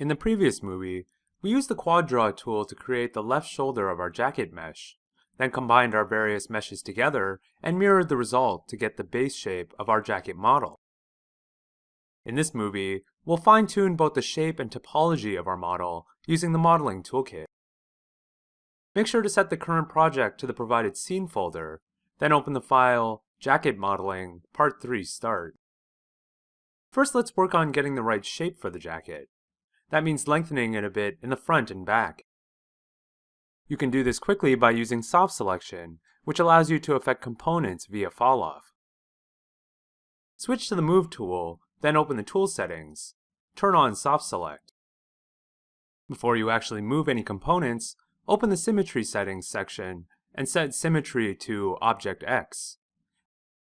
In the previous movie, we used the quad draw tool to create the left shoulder of our jacket mesh, then combined our various meshes together and mirrored the result to get the base shape of our jacket model. In this movie, we'll fine-tune both the shape and topology of our model using the Modeling Toolkit. Make sure to set the current project to the provided scene folder, then open the file Jacket Modeling Part 3 Start. First, let's work on getting the right shape for the jacket. That means lengthening it a bit in the front and back. You can do this quickly by using soft selection, which allows you to affect components via falloff. Switch to the Move tool, then open the Tool Settings. Turn on Soft Select. Before you actually move any components, open the Symmetry Settings section and set Symmetry to Object X.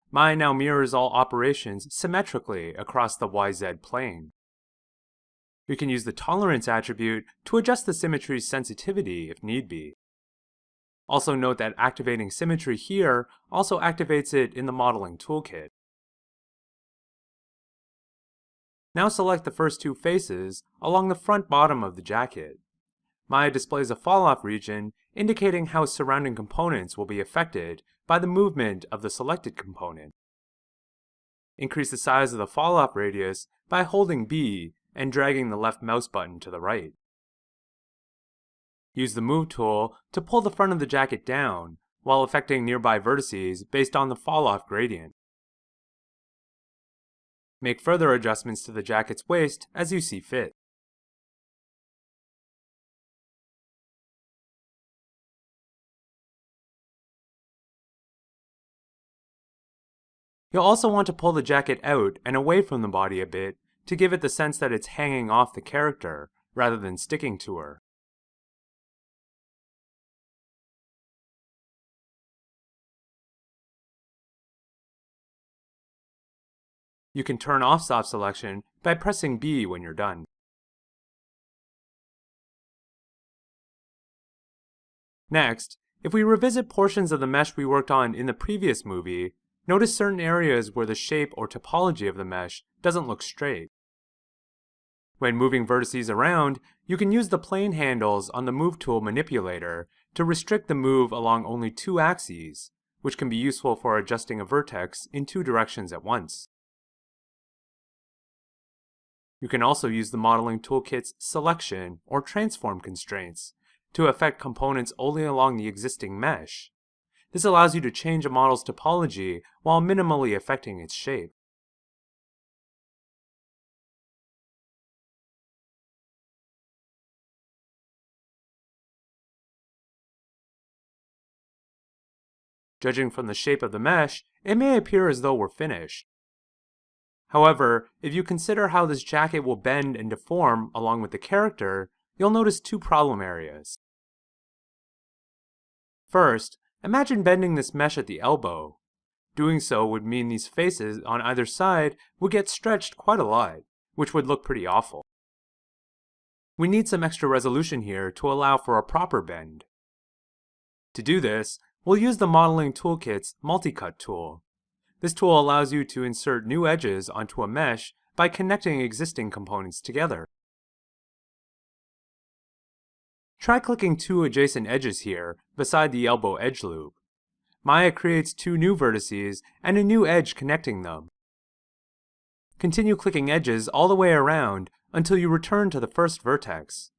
Mine now mirrors all operations symmetrically across the YZ plane. You can use the Tolerance attribute to adjust the symmetry's sensitivity if need be. Also note that activating symmetry here also activates it in the Modeling Toolkit. Now select the first two faces along the front bottom of the jacket. Maya displays a falloff region indicating how surrounding components will be affected by the movement of the selected component. Increase the size of the falloff radius by holding B and dragging the left mouse button to the right. Use the Move tool to pull the front of the jacket down while affecting nearby vertices based on the falloff gradient. Make further adjustments to the jacket's waist as you see fit. You'll also want to pull the jacket out and away from the body a bit to give it the sense that it's hanging off the character rather than sticking to her. You can turn off soft selection by pressing B when you're done. Next, if we revisit portions of the mesh we worked on in the previous movie, notice certain areas where the shape or topology of the mesh doesn't look straight. When moving vertices around, you can use the plane handles on the Move tool manipulator to restrict the move along only two axes, which can be useful for adjusting a vertex in two directions at once. You can also use the Modeling Toolkit's Selection or Transform constraints to affect components only along the existing mesh. This allows you to change a model's topology while minimally affecting its shape. Judging from the shape of the mesh, it may appear as though we're finished. However, if you consider how this jacket will bend and deform along with the character, you'll notice two problem areas. First, imagine bending this mesh at the elbow. Doing so would mean these faces on either side would get stretched quite a lot, which would look pretty awful. We need some extra resolution here to allow for a proper bend. To do this, we'll use the Modeling Toolkit's Multicut tool. This tool allows you to insert new edges onto a mesh by connecting existing components together. Try clicking two adjacent edges here beside the elbow edge loop. Maya creates two new vertices and a new edge connecting them. Continue clicking edges all the way around until you return to the first vertex.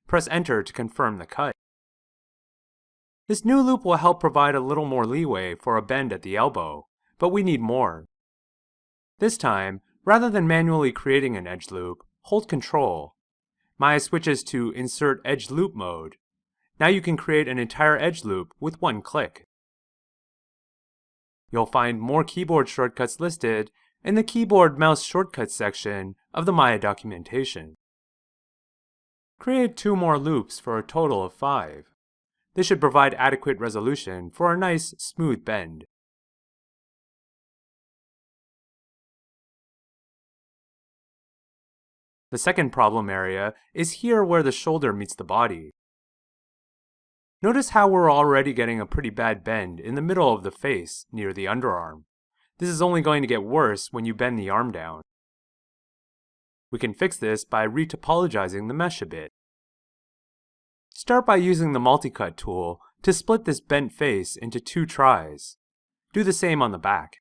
Press Enter to confirm the cut. This new loop will help provide a little more leeway for a bend at the elbow, but we need more. This time, rather than manually creating an edge loop, hold Ctrl. Maya switches to Insert Edge Loop mode. Now you can create an entire edge loop with one click. You'll find more keyboard shortcuts listed in the Keyboard Mouse Shortcuts section of the Maya documentation. Create 2 more loops for a total of 5. This should provide adequate resolution for a nice, smooth bend. The second problem area is here where the shoulder meets the body. Notice how we're already getting a pretty bad bend in the middle of the face near the underarm. This is only going to get worse when you bend the arm down. We can fix this by retopologizing the mesh a bit. Start by using the multi-cut tool to split this bent face into 2 tries. Do the same on the back.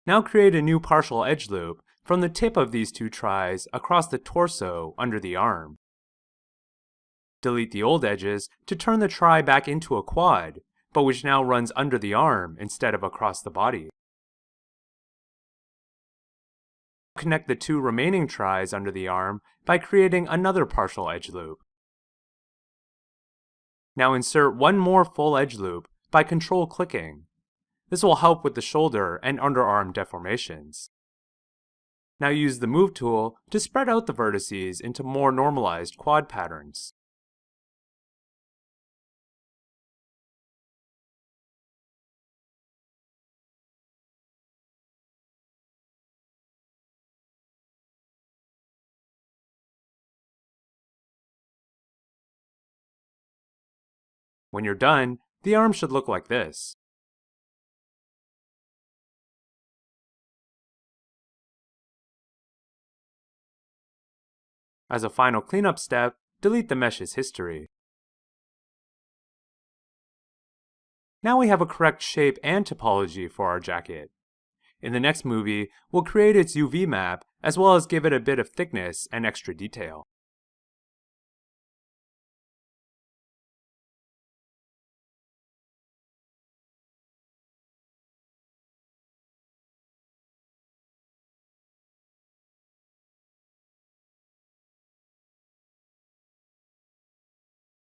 Now create a new partial edge loop from the tip of these 2 tries across the torso under the arm. Delete the old edges to turn the try back into a quad, but which now runs under the arm instead of across the body. Connect the 2 remaining tries under the arm by creating another partial edge loop. Now insert one more full edge loop by control-clicking. This will help with the shoulder and underarm deformations. Now use the Move tool to spread out the vertices into more normalized quad patterns. When you're done, the arm should look like this. As a final cleanup step, delete the mesh's history. Now we have a correct shape and topology for our jacket. In the next movie, we'll create its UV map as well as give it a bit of thickness and extra detail.